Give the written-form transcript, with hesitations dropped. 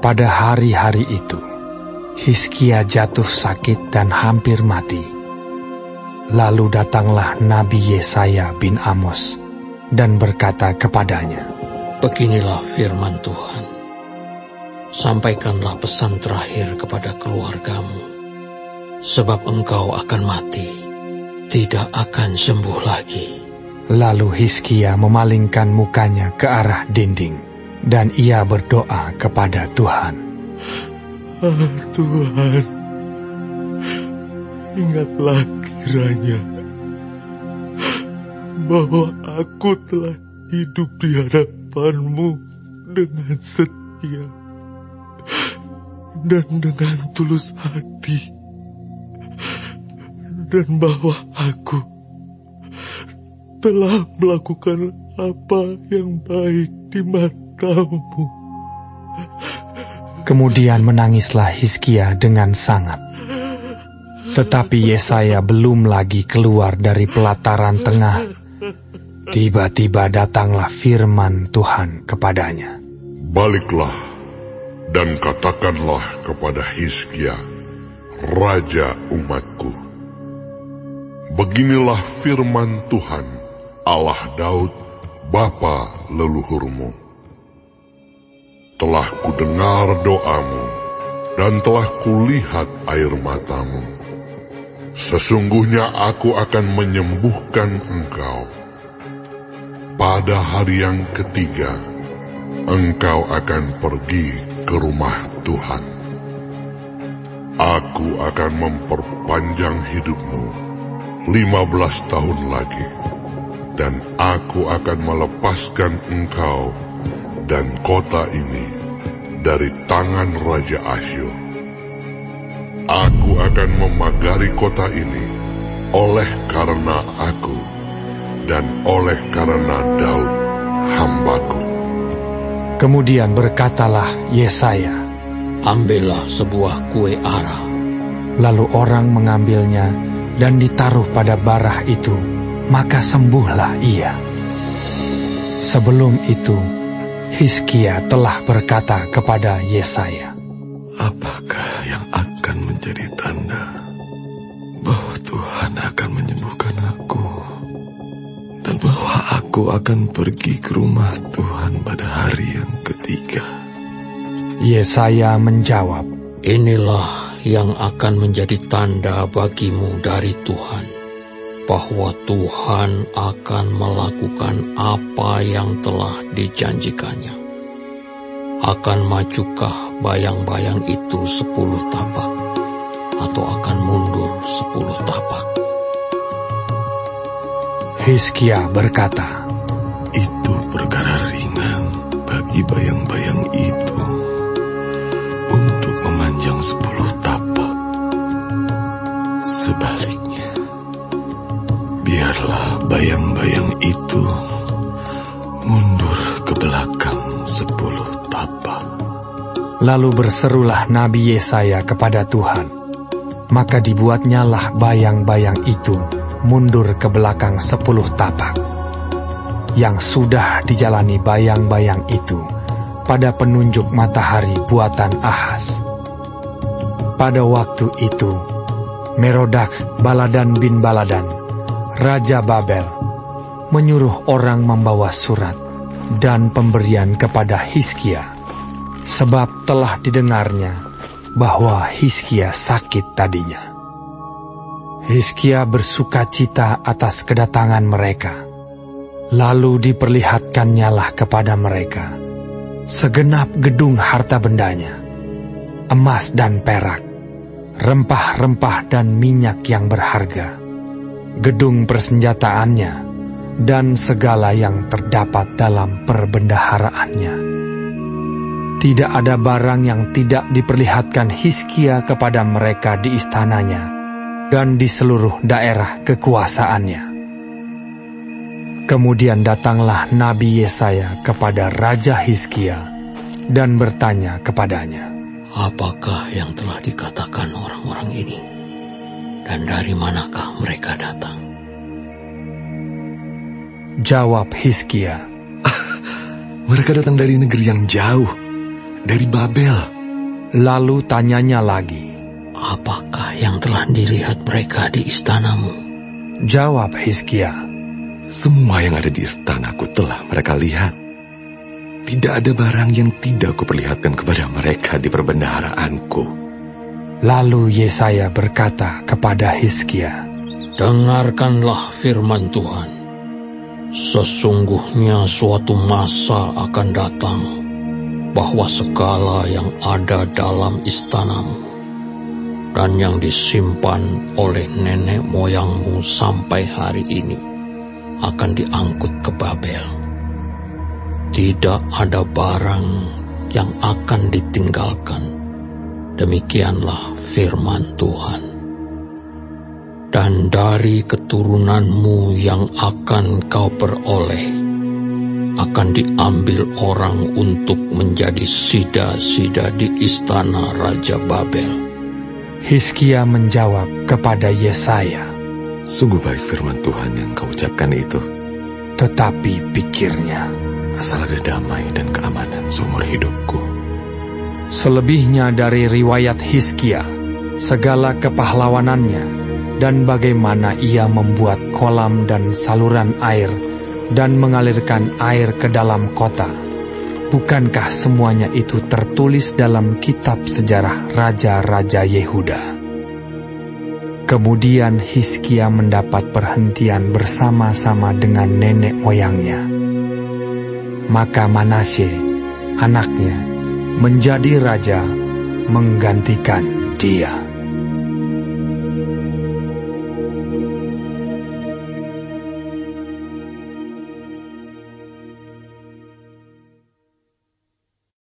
Pada hari-hari itu, Hizkia jatuh sakit dan hampir mati. Lalu datanglah Nabi Yesaya bin Amos dan berkata kepadanya, "Beginilah firman Tuhan. Sampaikanlah pesan terakhir kepada keluargamu, sebab engkau akan mati, tidak akan sembuh lagi." Lalu Hizkia memalingkan mukanya ke arah dinding, dan ia berdoa kepada Tuhan. Tuhan, ingatlah kiranya bahwa aku telah hidup di hadapan-Mu dengan setia dan dengan tulus hati, dan bahwa aku telah melakukan apa yang baik di mata-Mu. Kemudian menangislah Hizkia dengan sangat. Tetapi Yesaya belum lagi keluar dari pelataran tengah. Tiba-tiba datanglah firman Tuhan kepadanya. "Baliklah dan katakanlah kepada Hizkia, raja umatku. Beginilah firman Tuhan, Allah Daud, bapa leluhurmu. Telah kudengar doamu, dan telah kulihat air matamu. Sesungguhnya aku akan menyembuhkan engkau. Pada hari yang ketiga, engkau akan pergi ke rumah Tuhan. Aku akan memperpanjang hidupmu 15 tahun lagi, dan aku akan melepaskan engkau dan kota ini dari tangan Raja Asyur. Aku akan memagari kota ini oleh karena aku dan oleh karena Daud hambaku." Kemudian berkatalah Yesaya, "Ambillah sebuah kue ara." Lalu orang mengambilnya dan ditaruh pada barah itu, maka sembuhlah ia. Sebelum itu, Hizkia telah berkata kepada Yesaya, "Apakah yang akan menjadi tanda bahwa Tuhan akan menyembuhkan aku, dan bahwa aku akan pergi ke rumah Tuhan pada hari yang ketiga?" Yesaya menjawab, "Inilah yang akan menjadi tanda bagimu dari Tuhan, bahwa Tuhan akan melakukan apa yang telah dijanjikannya. Akan majukah bayang-bayang itu 10 tapak, atau akan mundur 10 tapak?" Hizkia berkata, "Itu perkara ringan bagi bayang-bayang itu untuk memanjang 10 tapak. Sebaliknya, biarlah bayang-bayang itu mundur ke belakang 10 tapak." Lalu berserulah Nabi Yesaya kepada Tuhan. Maka dibuatnyalah bayang-bayang itu mundur ke belakang 10 tapak. Yang sudah dijalani bayang-bayang itu pada penunjuk matahari buatan Ahaz. Pada waktu itu, Merodak Baladan bin Baladan, Raja Babel, menyuruh orang membawa surat dan pemberian kepada Hizkia, sebab telah didengarnya bahwa Hizkia sakit tadinya. Hizkia bersukacita atas kedatangan mereka. Lalu diperlihatkannyalah kepada mereka segenap gedung harta bendanya, emas dan perak, rempah-rempah dan minyak yang berharga, gedung persenjataannya, dan segala yang terdapat dalam perbendaharaannya. Tidak ada barang yang tidak diperlihatkan Hizkia kepada mereka di istananya dan di seluruh daerah kekuasaannya. Kemudian datanglah Nabi Yesaya kepada Raja Hizkia dan bertanya kepadanya, "Apakah yang telah dikatakan orang-orang ini? Dan dari manakah mereka datang?" Jawab Hizkia, "Mereka datang dari negeri yang jauh, dari Babel. Lalu tanyanya lagi, apakah yang telah dilihat mereka di istanamu? jawab Hizkia, Semua yang ada di istanaku telah mereka lihat. Tidak ada barang yang tidak kuperlihatkan kepada mereka di perbendaharaanku. Lalu Yesaya berkata kepada Hizkia, Dengarkanlah firman Tuhan. Sesungguhnya suatu masa akan datang, bahwa segala yang ada dalam istanamu dan yang disimpan oleh nenek moyangmu sampai hari ini akan diangkut ke Babel. Tidak ada barang yang akan ditinggalkan. Demikianlah firman Tuhan. Dan dari keturunanmu yang akan kau peroleh, akan diambil orang untuk menjadi sida-sida di istana Raja Babel. Hizkia menjawab kepada Yesaya, Sungguh baik firman Tuhan yang kau ucapkan itu. tetapi pikirnya, Asal ada damai dan keamanan seumur hidupku. selebihnya dari riwayat Hizkia, segala kepahlawanannya, dan bagaimana ia membuat kolam dan saluran air, dan mengalirkan air ke dalam kota. Bukankah semuanya itu tertulis dalam kitab sejarah Raja-Raja Yehuda? Kemudian Hizkia mendapat perhentian bersama-sama dengan nenek moyangnya. Maka Manasye, anaknya, menjadi raja menggantikan dia.